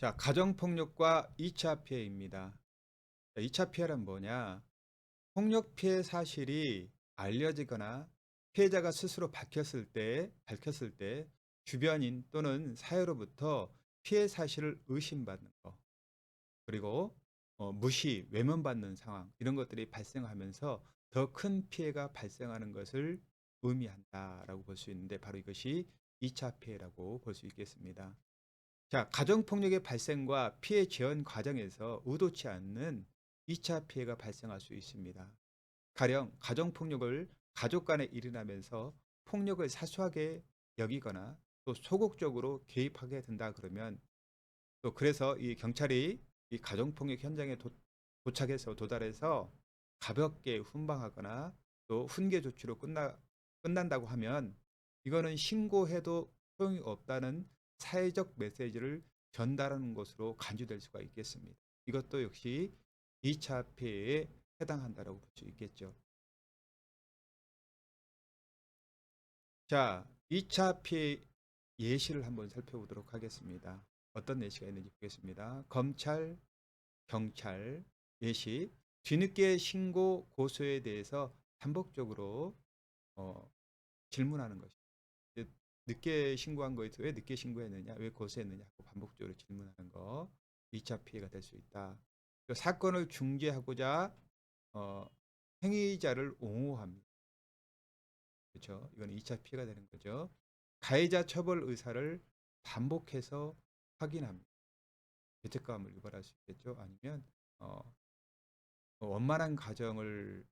자, 가정폭력과 2차 피해입니다. 2차 피해란 뭐냐? 폭력 피해 사실이 알려지거나 피해자가 스스로 밝혔을 때 주변인 또는 사회로부터 피해 사실을 의심받는 거, 그리고 무시, 외면받는 상황, 이런 것들이 발생하면서 더 큰 피해가 발생하는 것을 의미한다라고 볼 수 있는데, 바로 이것이 2차 피해라고 볼 수 있겠습니다. 자, 가정폭력의 발생과 피해 재현 과정에서 의도치 않는 2차 피해가 발생할 수 있습니다. 가령 가정폭력을 가족 간에 일어나면서 폭력을 사소하게 여기거나 또 소극적으로 개입하게 된다 그러면, 또 그래서 이 경찰이 이 가정폭력 현장에 도달해서 가볍게 훈방하거나 또 훈계 조치로 끝난다고 하면, 이거는 신고해도 소용이 없다는 사회적 메시지를 전달하는 것으로 간주될 수가 있겠습니다. 이것도 역시 2차 피해에 해당한다고 볼 수 있겠죠. 자, 2차 피해 예시를 한번 살펴보도록 하겠습니다. 어떤 예시가 있는지 보겠습니다. 검찰, 경찰 예시. 뒤늦게 신고 고소에 대해서 반복적으로 어, 질문하는 것이. 늦게 신고한 거에서 왜 늦게 신고했느냐, 왜 고소했느냐 하고 반복적으로 질문하는 거, 2차 피해가 될 수 있다. 사건을 중재하고자 어, 행위자를 옹호합니다. 그렇죠? 이건 2차 피해가 되는 거죠. 가해자 처벌 의사를 반복해서 확인합니다. 죄책감을 유발할 수 있겠죠. 아니면 어, 원만한 가정을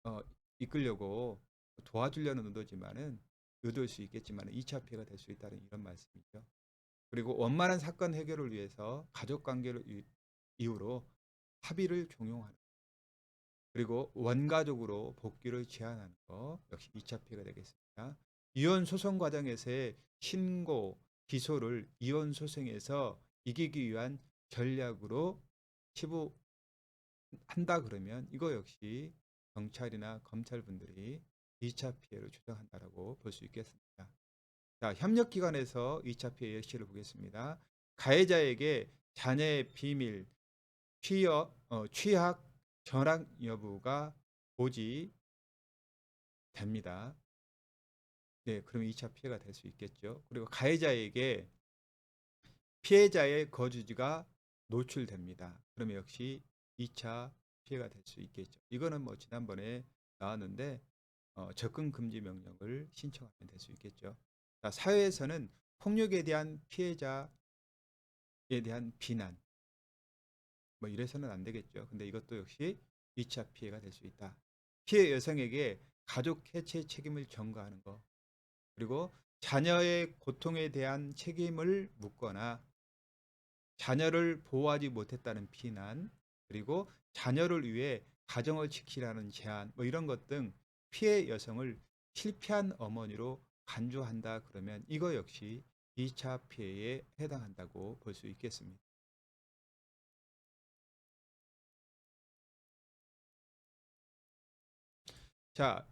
어, 이끌려고 도와주려는 의도일 수 있겠지만 2차 피해가 될 수 있다는 이런 말씀이죠. 그리고 원만한 사건 해결을 위해서 가족관계를 이유로 합의를 종용하는, 그리고 원가족으로 복귀를 제한하는 거 역시 2차 피해가 되겠습니다. 이혼 소송 과정에서의 신고, 기소를 이혼 소송에서 이기기 위한 전략으로 치부한다 그러면, 이거 역시 경찰이나 검찰분들이 2차 피해를 주장한다라고 볼 수 있겠습니다. 자, 협력기관에서 2차 피해 예시를 보겠습니다. 가해자에게 자녀의 비밀, 취학, 전학 여부가 고지됩니다. 네, 그러면 2차 피해가 될 수 있겠죠. 그리고 가해자에게 피해자의 거주지가 노출됩니다. 그러면 역시 2차 피해가 될 수 있겠죠. 이거는 뭐 지난번에 나왔는데 접근 금지 명령을 신청하면 될 수 있겠죠. 자, 사회에서는 폭력에 대한 피해자에 대한 비난, 뭐 이래서는 안 되겠죠. 근데 이것도 역시 2차 피해가 될 수 있다. 피해 여성에게 가족 해체 책임을 전가하는 거, 그리고 자녀의 고통에 대한 책임을 묻거나 자녀를 보호하지 못했다는 비난, 그리고 자녀를 위해 가정을 지키라는 제안, 뭐 이런 것 등 피해 여성을 실패한 어머니로 간주한다 그러면, 이거 역시 2차 피해에 해당한다고 볼 수 있겠습니다. 자,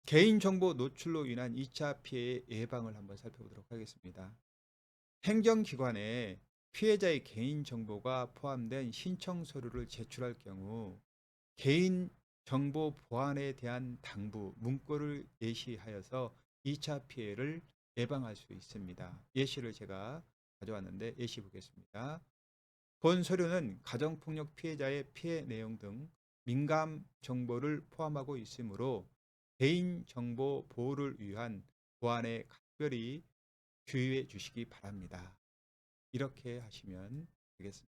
개인정보 노출로 인한 2차 피해 예방을 한번 살펴보도록 하겠습니다. 행정기관에 피해자의 개인정보가 포함된 신청 서류를 제출할 경우 개인정보 보안에 대한 당부, 문구를 예시하여서 2차 피해를 예방할 수 있습니다. 예시를 제가 가져왔는데 예시 보겠습니다. 본 서류는 가정폭력 피해자의 피해 내용 등 민감 정보를 포함하고 있으므로 개인정보 보호를 위한 보안에 각별히 주의해 주시기 바랍니다. 이렇게 하시면 되겠습니다.